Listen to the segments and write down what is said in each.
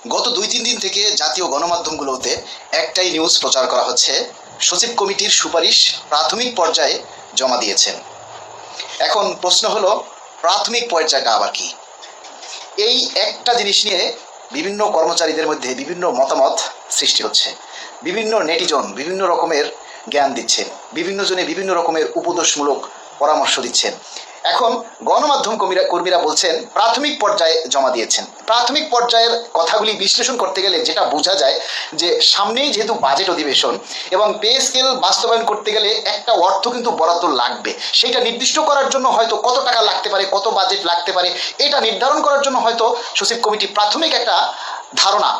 গত 2-3 দিন থেকে জাতীয় গণমাধ্যমগুলোতে একটাই নিউজ প্রচার করা হচ্ছে, সচিব কমিটির সুপারিশ প্রাথমিক পর্যায়ে জমা দিয়েছেন। এখন প্রশ্ন হলো, প্রাথমিক পর্যায়টা আবার কি? এই একটা জিনিস নিয়ে বিভিন্ন কর্মচারীদের মধ্যে বিভিন্ন মতামত সৃষ্টি হচ্ছে। বিভিন্ন নেটিজন বিভিন্ন রকমের জ্ঞান দিচ্ছেন, বিভিন্ন জনে বিভিন্ন রকমের উপদেশমূলক পরামর্শ দিচ্ছেন। এখন গণমাধ্যম কর্মীরা বলছেন প্রাথমিক পর্যায়ে জমা দিয়েছেন। প্রাথমিক পর্যায়ের কথাগুলি বিশ্লেষণ করতে গেলে যেটা বোঝা যায় যে সামনেই যেহেতু বাজেট অধিবেশন এবং পে স্কেল বাস্তবায়ন করতে গেলে একটা অর্থ কিন্তু বরাদ্দ লাগবে। সেইটা নির্দিষ্ট করার জন্য হয়তো কত টাকা লাগতে পারে, কত বাজেট লাগতে পারে, এটা নির্ধারণ করার জন্য হয়তো সচিব কমিটি প্রাথমিক একটা ধারণা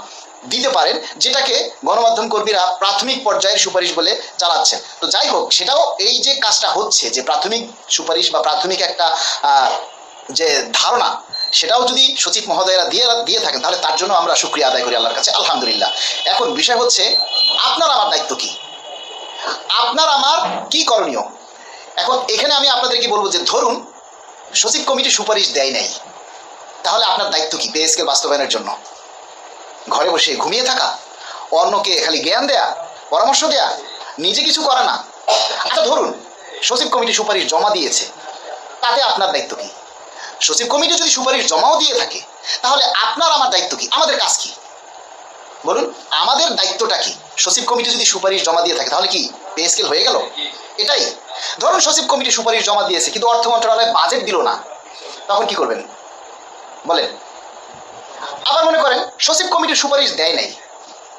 দিতে পারেন, যেটাকে গণমাধ্যম কর্মীরা প্রাথমিক পর্যায়ের সুপারিশ বলে চালাচ্ছেন। তো যাই হোক, সেটাও এই যে কাজটা হচ্ছে, যে প্রাথমিক সুপারিশ বা প্রাথমিক একটা যে ধারণা, সেটাও যদি সচিব মহোদয়রা দিয়ে থাকেন, তাহলে তার জন্য আমরা শুকরিয়া আদায় করি আল্লাহর কাছে, আলহামদুলিল্লাহ। এখন বিষয় হচ্ছে, আপনার আমার দায়িত্ব কি, আপনার আমার কি করণীয়? এখন এখানে আমি আপনাদেরকে বলবো যে ধরুন সচিব কমিটি সুপারিশ দেয় নাই, তাহলে আপনার দায়িত্ব কি? পে স্কেল বাস্তবায়নের জন্য ঘরে বসে ঘুমিয়ে থাকা, অন্যকে খালি জ্ঞান দেয়া, পরামর্শ দেয়া, নিজে কিছু করে না? আচ্ছা ধরুন সচিব কমিটি সুপারিশ জমা দিয়েছে, তাতে আপনার দায়িত্ব কি? সচিব কমিটি যদি সুপারিশ জমাও দিয়ে থাকে, তাহলে আপনার আমার দায়িত্ব কি? আমাদের কাজ কি বলুন? আমাদের দায়িত্বটা কি? সচিব কমিটি যদি সুপারিশ জমা দিয়ে থাকে, তাহলে কি পে স্কেল হয়ে গেল? এটাই। ধরুন সচিব কমিটি সুপারিশ জমা দিয়েছে, কিন্তু অর্থ মন্ত্রণালয় বাজেট দিল না, তখন কি করবেন বলেন? আবার মনে করেন সচিব কমিটির সুপারিশ দেয় নাই,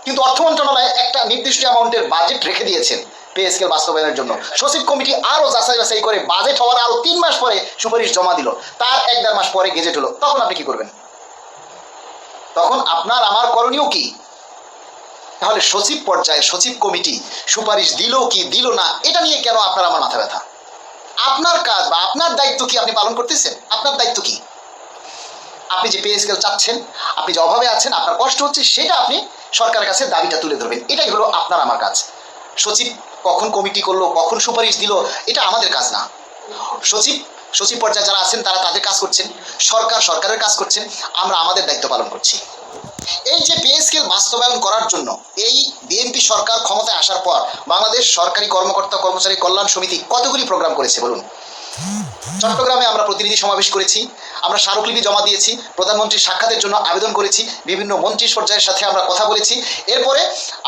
কিন্তু অর্থ মন্ত্রণালয় একটা নির্দিষ্ট অ্যামাউন্টের বাজেট রেখে দিয়েছেন পে স্কেল বাস্তবায়নের জন্য। সচিব কমিটি আরও যাচাই বাছাই করে বাজেট হওয়ার আরও 3 মাস পরে সুপারিশ জমা দিল, তার 1-1.5 মাস পরে গেজেট হলো, তখন আপনি কি করবেন? তখন আপনার আমার করণীয় কি? তাহলে সচিব পর্যায়ে সচিব কমিটি সুপারিশ দিল কি দিল না, এটা নিয়ে কেন আপনার আমার মাথা ব্যথা? আপনার কাজ বা আপনার দায়িত্ব কি আপনি পালন করতেছেন? আপনার দায়িত্ব কি? আপনি যে পে স্কেল চাচ্ছেন, আপনি যে অভাবে আছেন, আপনার কষ্ট হচ্ছে, সেটা আপনি সরকারের কাছে দাবিটা তুলে ধরবেন। এটাই হলো আপনার আমার কাজ। সচিব কখন কমিটি করলো, কখন সুপারিশ দিল, এটা আমাদের কাজ না। সচিব পর্যায়ে যারা আছেন তারা তাদের কাজ করছেন, সরকারের কাজ করছেন, আমরা আমাদের দায়িত্ব পালন করছি। এই যে পে স্কেল বাস্তবায়ন করার জন্য এই বিএনপি সরকার ক্ষমতায় আসার পর বাংলাদেশ সরকারি কর্মকর্তা কর্মচারী কল্যাণ সমিতি কতগুলি প্রোগ্রাম করেছে বলুন? চট্টগ্রামে আমরা প্রতিনিধি সমাবেশ করেছি, আমরা স্মারকলিপি জমা দিয়েছি, প্রধানমন্ত্রীর সাক্ষাতের জন্য আবেদন করেছি, বিভিন্ন মন্ত্রী পর্যায়ের সাথে আমরা কথা বলেছি। এরপরে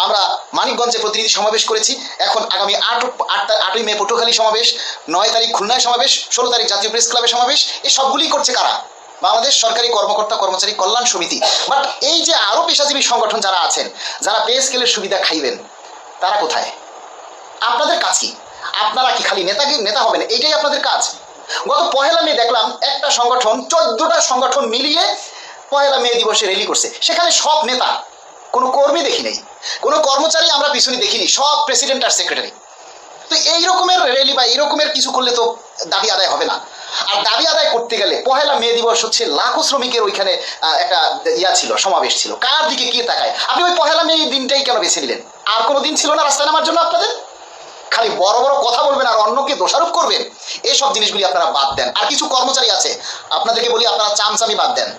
আমরা মানিকগঞ্জে প্রতিনিধি সমাবেশ করেছি। এখন আগামী 8ই মে পটুয়াখালী সমাবেশ, 9 তারিখ খুলনায় সমাবেশ, 16 তারিখ জাতীয় প্রেস ক্লাবে সমাবেশ। এই সবগুলি করছে কারা? বাংলাদেশ সরকারি কর্মকর্তা কর্মচারী কল্যাণ সমিতি। বাট এই যে আরও পেশাজীবী সংগঠন যারা আছেন, যারা পে স্কেলের সুবিধা খাইবেন, তারা কোথায়? আপনাদের কাজ কি? আপনারা কি খালি নেতা হবেন, এইটাই আপনাদের কাজ? গত 1 মে দেখলাম একটা সংগঠন 14টা সংগঠন মিলিয়ে 1 মে দিবসে র্যালি করছে। সেখানে সব নেতা, কোনো কর্মী দেখি নাই, কোনো কর্মচারী আমরা পিছনে দেখিনি, সব প্রেসিডেন্ট আর সেক্রেটারি। তো এই রকমের র্যালি বা এই রকমের কিছু করলে তো দাবি আদায় হবে না। আর দাবি আদায় করতে গেলে 1 মে দিবস হচ্ছে লাখো শ্রমিকের ওইখানে একটা ছিল, সমাবেশ ছিল। কার দিকে কে তাকায়? আপনি ওই 1 মে দিনটাই কেন বেছে নিলেন? আর কোনো দিন ছিল না রাস্তায় নামার জন্য আপনাদের? খালি বড় বড় কথা বলবেন আর অন্যকে দোষারোপ করবেন, এইসব জিনিসগুলি আপনারা বাদ দেন। আর কিছু কর্মচারী আছে, আপনাদেরকে বলি, আপনারা চামচামি বাদ দেন।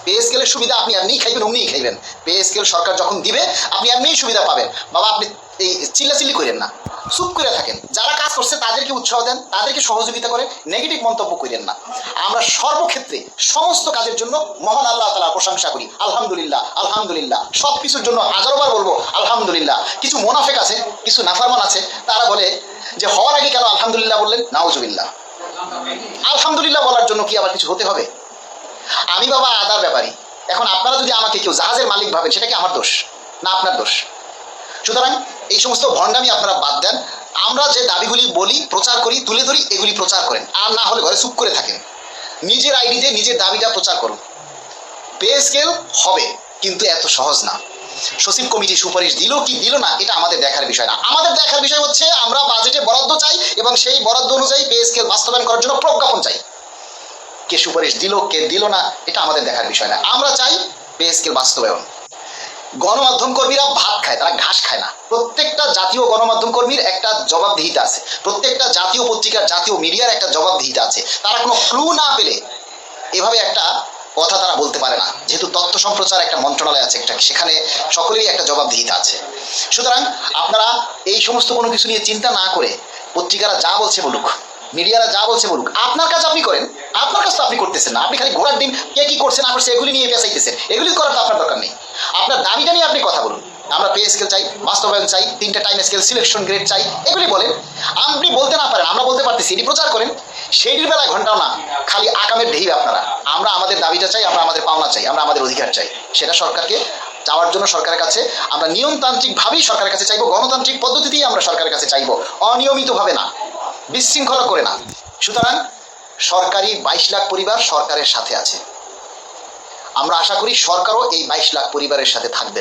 পে স্কেলের সুবিধা আপনি এমনিই খাইবেন, অমনিই খাইবেন। পে স্কেল সরকার যখন দিবে আপনি এমনিই সুবিধা পাবেন। বাবা আপনি এই চিল্লাচিল্লি করেন না, চুপ করে থাকেন। যারা কাজ করছে তাদেরকে উৎসাহ দেন, তাদেরকে সহযোগিতা করেন, নেগেটিভ মন্তব্য করেন না। আমরা সর্বক্ষেত্রে সমস্ত কাজের জন্য মহান আল্লাহ তাআলার প্রশংসা করি, আলহামদুলিল্লাহ আলহামদুলিল্লাহ। সব কিছুর জন্য হাজারোবার বলবো আলহামদুলিল্লাহ। কিছু মুনাফিক আছে, কিছু নাফরমান আছে, তারা বলে যে হওয়ার আগে কেন আলহামদুলিল্লাহ বললেন? নাউজুবিল্লাহ। আলহামদুলিল্লাহ বলার জন্য কি আবার কিছু হতে হবে? আমি বাবা আদার ব্যাপারী। এখন আপনারা যদি আমাকে কেউ জাহাজের মালিক ভাবেন, সেটা কি আমার দোষ না আপনার দোষ? সুতরাং এই সমস্ত ভণ্ডামি আপনারা বাদ দেন। আমরা যে দাবিগুলি বলি, প্রচার করি, তুলে ধরি, এগুলি প্রচার করেন। আর না হলে ঘরে চুপ করে থাকেন, নিজের আইডিতে নিজের দাবিটা প্রচার করুন। পে স্কেল হবে, কিন্তু এত সহজ না। সচিব কমিটি সুপারিশ দিল কি দিল না, এটা আমাদের দেখার বিষয় না। আমাদের দেখার বিষয় হচ্ছে আমরা বাজেটে বরাদ্দ চাই এবং সেই বরাদ্দ অনুযায়ী পে স্কেল বাস্তবায়ন করার জন্য প্রজ্ঞাপন চাই। কে সুপারিশ দিল কে দিল না, এটা আমাদের দেখার বিষয় না। আমরা চাই পে স্কেল বাস্তবায়ন। গণমাধ্যম কর্মীরা ভাত খায়, তারা ঘাস খায় না। প্রত্যেকটা জাতীয় গণমাধ্যম কর্মীর একটা জবাবদিহিতা আছে, প্রত্যেকটা জাতীয় পত্রিকার, জাতীয় মিডিয়ার একটা জবাবদিহিতা আছে। তারা কোনো ক্লু না পেলে এভাবে একটা কথা তারা বলতে পারে না, যেহেতু তথ্য সম্প্রচার একটা মন্ত্রণালয় আছে, একটা সেখানে সকলেরই একটা জবাবদিহিতা আছে। সুতরাং আপনারা এই সমস্ত কোনো কিছু নিয়ে চিন্তা না করে পত্রিকারা যা বলছে বলুক, মিডিয়ারা যা বলছে বলুক, আপনার কাজ আপনি করেন। আপনার কাজ তো আপনি করতেছেন না, আপনি খালি ঘোড়ার ডিম কে কি করছে না করছে এগুলি নিয়ে পেঁচাইতেছেন। এগুলি করার তো আপনার দরকার নেই। আপনার দাবিটা নিয়ে আপনি কথা বলুন। আমরা পে স্কেল চাই, বাস্তবায়ন চাই, 3টা টাইম স্কেল, সিলেকশন গ্রেড চাই, এগুলি বলেন। আপনি বলতে না পারেন, আমরা বলতে পারতেছি, এটি প্রচার করেন। সেইটির বেলায় ঘন্টাও না, খালি আকামের ঢেই আপনারা। আমরা আমাদের দাবিটা চাই, আমরা আমাদের পাওনা চাই, আমরা আমাদের অধিকার চাই। সেটা সরকারকে চাওয়ার জন্য সরকারের কাছে আমরা নিয়মতান্ত্রিকভাবেই সরকারের কাছে চাইবো, গণতান্ত্রিক পদ্ধতিতেই আমরা সরকারের কাছে চাইবো, অনিয়মিতভাবে না, বিশৃঙ্খলা করে না। সুতরাং সরকারি 22 লাখ পরিবার সরকারের সাথে আছে। আমরা আশা করি সরকারও এই 22 লাখ পরিবারের সাথে থাকবে।